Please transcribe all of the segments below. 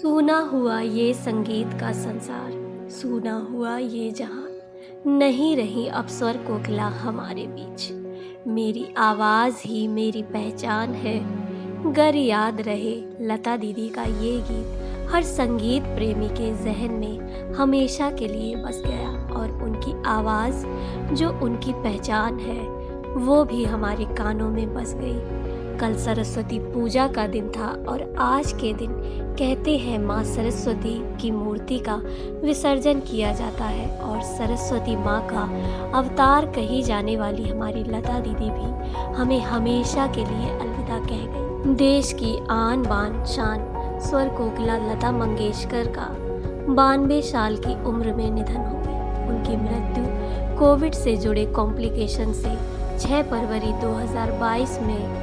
सूना हुआ ये संगीत का संसार, सूना हुआ ये जहां, नहीं रही अब स्वर कोकिला हमारे बीच। मेरी आवाज़ ही मेरी पहचान है, गर याद रहे लता दीदी का ये गीत हर संगीत प्रेमी के जहन में हमेशा के लिए बस गया। और उनकी आवाज़ जो उनकी पहचान है वो भी हमारे कानों में बस गई। कल सरस्वती पूजा का दिन था और आज के दिन कहते हैं माँ सरस्वती की मूर्ति का विसर्जन किया जाता है और सरस्वती माँ का अवतार कही जाने वाली हमारी लता दीदी भी हमें हमेशा के लिए अलविदा कह गई। देश की आन बान शान स्वर कोकिला लता मंगेशकर का 92 साल की उम्र में निधन हो गया। उनकी मृत्यु कोविड से जुड़े कॉम्प्लिकेशन से 6 फरवरी 2022 में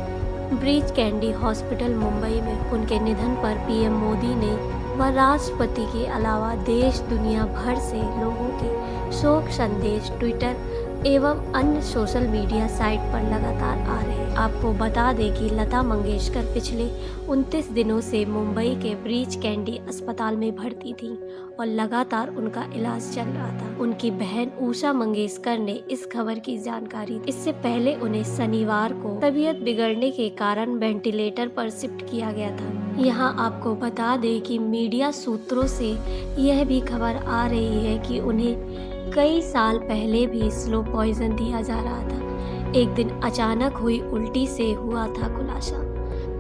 ब्रीच कैंडी हॉस्पिटल मुंबई में उनके निधन पर पीएम मोदी ने व राष्ट्रपति के अलावा देश दुनिया भर से लोगों के शोक संदेश ट्विटर एवं अन्य सोशल मीडिया साइट पर लगातार आ रहे हैं। आपको बता दें कि लता मंगेशकर पिछले 29 दिनों से मुंबई के ब्रीच कैंडी अस्पताल में भर्ती थी और लगातार उनका इलाज चल रहा था। उनकी बहन उषा मंगेशकर ने इस खबर की जानकारी दी। इससे पहले उन्हें शनिवार को तबीयत बिगड़ने के कारण वेंटिलेटर पर शिफ्ट किया गया था। यहाँ आपको बता दें कि मीडिया सूत्रों से यह भी खबर आ रही है कि उन्हें कई साल पहले भी स्लो पॉइजन दिया जा रहा था। एक दिन अचानक हुई उल्टी से हुआ था खुलासा।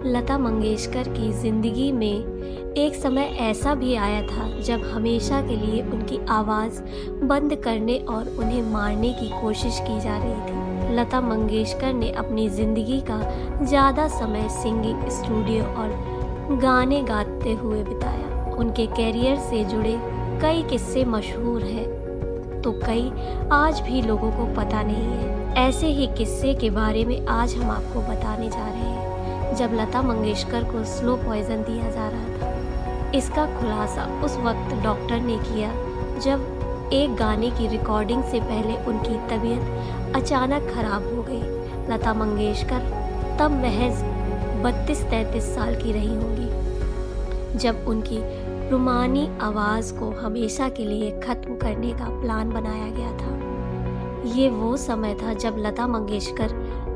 लता मंगेशकर की जिंदगी में एक समय ऐसा भी आया था जब हमेशा के लिए उनकी आवाज़ बंद करने और उन्हें मारने की कोशिश की जा रही थी। लता मंगेशकर ने अपनी ज़िंदगी का ज़्यादा समय सिंगिंग स्टूडियो और गाने गाते हुए बिताया। उनके कैरियर से जुड़े कई किस्से मशहूर हैं तो कई आज भी लोगों को पता नहीं है। ऐसे ही किस्से के बारे में आज हम आपको बताने जा रहे हैं जब लता मंगेशकर को स्लो पॉइजन दिया जा रहा था। इसका खुलासा उस वक्त डॉक्टर ने किया जब एक गाने की रिकॉर्डिंग से पहले उनकी तबीयत अचानक खराब हो गई। लता मंगेशकर तब महज 32-33 साल की रही होंगी जब उनकी रुमानी आवाज़ को हमेशा के लिए ख़त्म करने का प्लान बनाया गया था। ये वो समय था जब लता मंगेशकर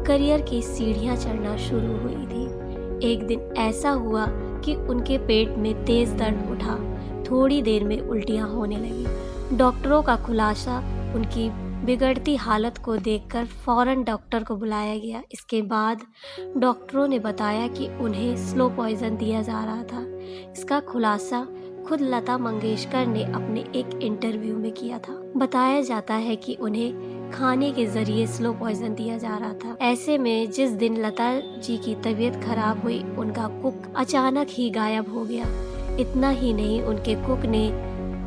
करियर की सीढ़ियाँ चढ़ना शुरू हुई थी। एक दिन ऐसा हुआ कि उनके पेट में तेज़ दर्द उठा, थोड़ी देर में उल्टियाँ होने लगी। डॉक्टरों का खुलासा उनकी बिगड़ती हालत को देखकर फ़ौरन डॉक्टर को बुलाया गया। इसके बाद डॉक्टरों ने बताया कि उन्हें स्लो पॉइजन दिया जा रहा था। इसका खुलासा खुद लता मंगेशकर ने अपने एक इंटरव्यू में किया था। बताया जाता है कि उन्हें खाने के जरिए स्लो पॉइजन दिया जा रहा था। ऐसे में जिस दिन लता जी की तबीयत खराब हुई उनका कुक अचानक ही गायब हो गया। इतना ही नहीं, उनके कुक ने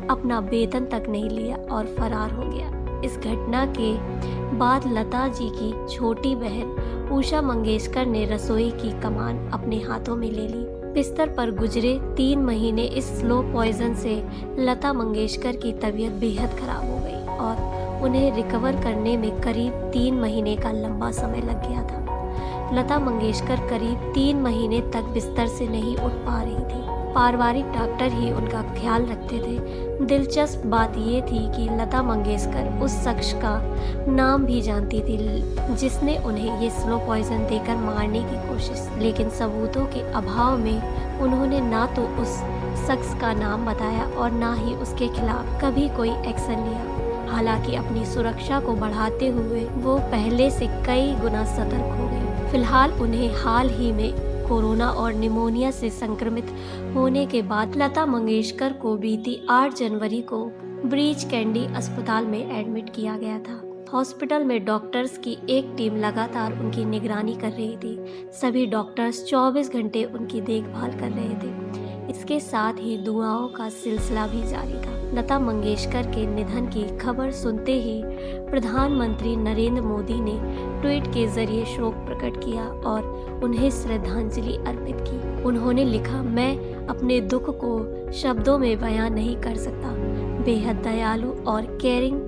अपना वेतन तक नहीं लिया और फरार हो गया। इस घटना के बाद लता जी की छोटी बहन उषा मंगेशकर ने रसोई की कमान अपने हाथों में ले ली। बिस्तर पर गुजरे 3 महीने इस स्लो पॉइजन से लता मंगेशकर की तबीयत बेहद खराब हो गई और उन्हें रिकवर करने में करीब 3 महीने का लंबा समय लग गया था। लता मंगेशकर करीब 3 महीने तक बिस्तर से नहीं उठ पा रही थी। पारिवारिक डॉक्टर ही उनका ख्याल रखते थे। दिलचस्प बात ये थी कि लता मंगेशकर उस शख्स का नाम भी जानती थी जिसने उन्हें ये स्लो पॉइजन देकर मारने की कोशिश, लेकिन सबूतों के अभाव में उन्होंने ना तो उस शख्स का नाम बताया और ना ही उसके खिलाफ कभी कोई एक्शन लिया। हालांकि अपनी सुरक्षा को बढ़ाते हुए वो पहले से कई गुना सतर्क हो गई। फिलहाल उन्हें हाल ही में कोरोना और निमोनिया से संक्रमित होने के बाद लता मंगेशकर को बीती 8 जनवरी को ब्रीच कैंडी अस्पताल में एडमिट किया गया था। हॉस्पिटल में डॉक्टर्स की एक टीम लगातार उनकी निगरानी कर रही थी। सभी डॉक्टर्स 24 घंटे उनकी देखभाल कर रहे थे। इसके साथ ही दुआओं का सिलसिला भी जारी था। लता मंगेशकर के निधन की खबर सुनते ही प्रधानमंत्री नरेंद्र मोदी ने ट्वीट के जरिए शोक प्रकट किया और उन्हें श्रद्धांजलि अर्पित की। उन्होंने लिखा, मैं अपने दुख को शब्दों में बयां नहीं कर सकता। बेहद दयालु और केयरिंग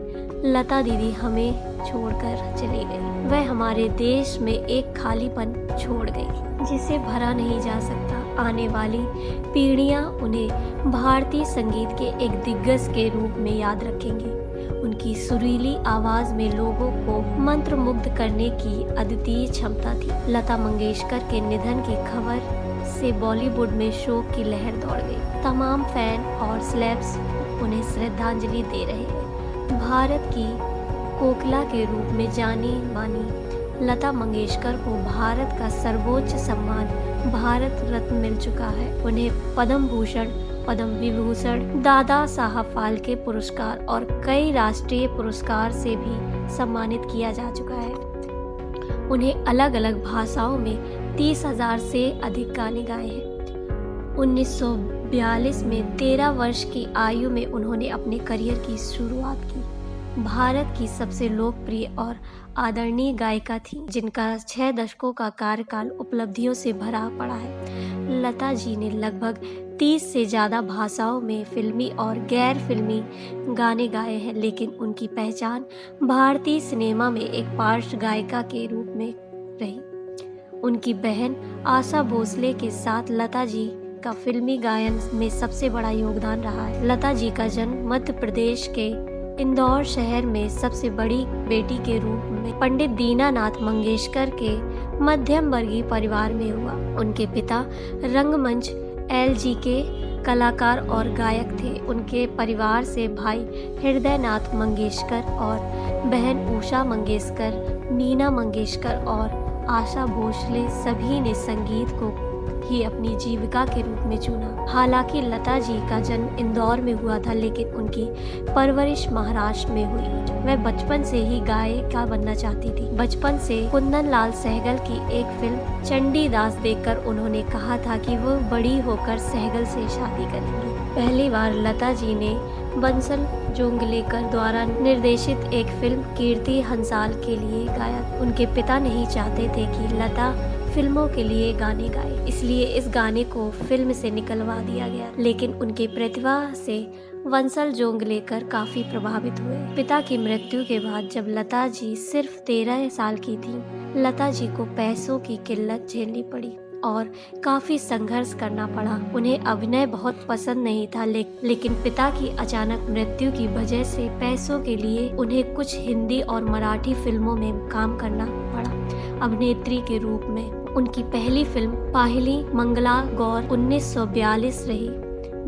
लता दीदी हमें छोड़कर चली गई। वह हमारे देश में एक खालीपन छोड़ गई जिसे भरा नहीं जा सकता। आने वाली पीढ़ियां उन्हें भारतीय संगीत के एक दिग्गज के रूप में याद रखेंगी। उनकी सुरीली आवाज़ में लोगों को मंत्रमुग्ध करने की अद्वितीय क्षमता थी। लता मंगेशकर के निधन की खबर से बॉलीवुड में शोक की लहर दौड़ गई। तमाम फैन और सेलेब्स उन्हें श्रद्धांजलि दे रहे हैं। भारत की कोकिला के रूप में जानी मानी लता मंगेशकर को भारत का सर्वोच्च सम्मान भारत रत्न मिल चुका है। उन्हें पद्म भूषण, पद्म विभूषण, दादा साहब फाल्के पुरस्कार और कई राष्ट्रीय पुरस्कार से भी सम्मानित किया जा चुका है। उन्हें अलग अलग भाषाओं में 30,000 से अधिक गाने गाए हैं। 1942 में 13 वर्ष की आयु में उन्होंने अपने करियर की शुरुआत की। भारत की सबसे लोकप्रिय और आदरणीय गायिका थी, जिनका 6 दशकों का कार्यकाल उपलब्धियों से भरा पड़ा है। लता जी ने लगभग 30 से ज़्यादा भाषाओं में फिल्मी और गैर फिल्मी गाने गाए हैं, लेकिन उनकी पहचान भारतीय सिनेमा में एक पार्श्व गायिका के रूप में रही। उनकी बहन आशा भोसले के साथ लता जी का फिल्मी गायन में सबसे बड़ा योगदान रहा है। लता जी का जन्म मध्य प्रदेश के इंदौर शहर में सबसे बड़ी बेटी के रूप में पंडित दीनानाथ मंगेशकर के मध्यम वर्गीय परिवार में हुआ। उनके पिता रंगमंच एलजी के कलाकार और गायक थे। उनके परिवार से भाई हृदयनाथ मंगेशकर और बहन उषा मंगेशकर, मीना मंगेशकर और आशा भोसले सभी ने संगीत को ही अपनी जीविका के रूप में चुना। हालांकि लता जी का जन्म इंदौर में हुआ था, लेकिन उनकी परवरिश महाराष्ट्र में हुई। वह बचपन से ही गायिका बनना चाहती थी। बचपन से कुंदन लाल सहगल की एक फिल्म चंडीदास देखकर उन्होंने कहा था कि वो बड़ी होकर सहगल से शादी करेंगी। पहली बार लता जी ने बंसल जोंगलेकर द्वारा निर्देशित एक फिल्म कीर्ति हंसाल के लिए गाया। उनके पिता नहीं चाहते थे कि लता फिल्मों के लिए गाने गाए, इसलिए इस गाने को फिल्म से निकलवा दिया गया। लेकिन उनकी प्रतिभा से बंसल जोंगलेकर काफी प्रभावित हुए। पिता की मृत्यु के बाद जब लता जी सिर्फ 13 साल की थी, लता जी को पैसों की किल्लत झेलनी पड़ी और काफी संघर्ष करना पड़ा। उन्हें अभिनय बहुत पसंद नहीं था, लेकिन पिता की अचानक मृत्यु की वजह से पैसों के लिए उन्हें कुछ हिंदी और मराठी फिल्मों में काम करना पड़ा अभिनेत्री के रूप में। उनकी पहली फिल्म पाहिली मंगला गौर 1942 रही,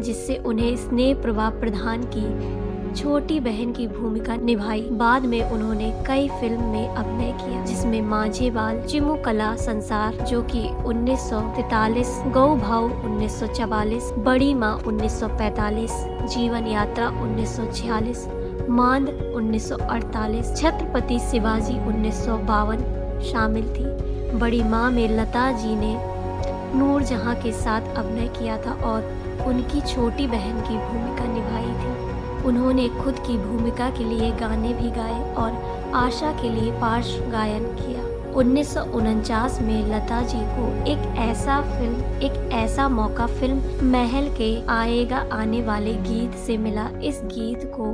जिससे उन्हें स्नेह प्रभा प्रधान की छोटी बहन की भूमिका निभाई। बाद में उन्होंने कई फिल्म में अभिनय किया, जिसमें माझे बाल, चिमू कला संसार जो कि 1943, गौ भाव 1944, बड़ी माँ 1945, जीवन यात्रा 1946, मांद 1948, छत्रपति शिवाजी 1952 शामिल थी। बड़ी माँ में लता जी ने नूरजहां के साथ अभिनय किया था और उनकी छोटी बहन की भूमिका निभाई थी। उन्होंने खुद की भूमिका के लिए गाने भी गाए और आशा के लिए पार्श्व गायन किया। 1949 में लता जी को एक ऐसा मौका फिल्म महल के आएगा आने वाले गीत से मिला। इस गीत को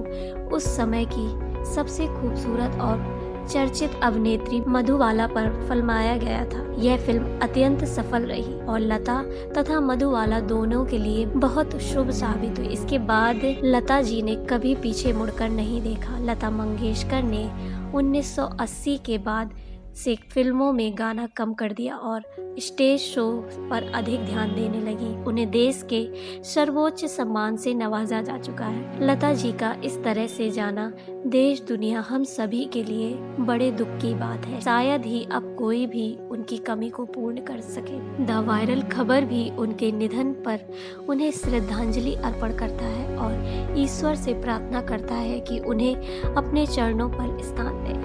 उस समय की सबसे खूबसूरत और चर्चित अभिनेत्री मधुबाला पर फिल्माया गया था। यह फिल्म अत्यंत सफल रही और लता तथा मधुबाला दोनों के लिए बहुत शुभ साबित हुई। इसके बाद लता जी ने कभी पीछे मुड़कर नहीं देखा। लता मंगेशकर ने 1980 के बाद से फिल्मों में गाना कम कर दिया और स्टेज शो पर अधिक ध्यान देने लगी। उन्हें देश के सर्वोच्च सम्मान से नवाजा जा चुका है। लता जी का इस तरह से जाना देश दुनिया हम सभी के लिए बड़े दुख की बात है। शायद ही अब कोई भी उनकी कमी को पूर्ण कर सके। द वायरल खबर भी उनके निधन पर उन्हें श्रद्धांजलि अर्पण करता है और ईश्वर से प्रार्थना करता है कि उन्हें अपने चरणों पर स्थान दे।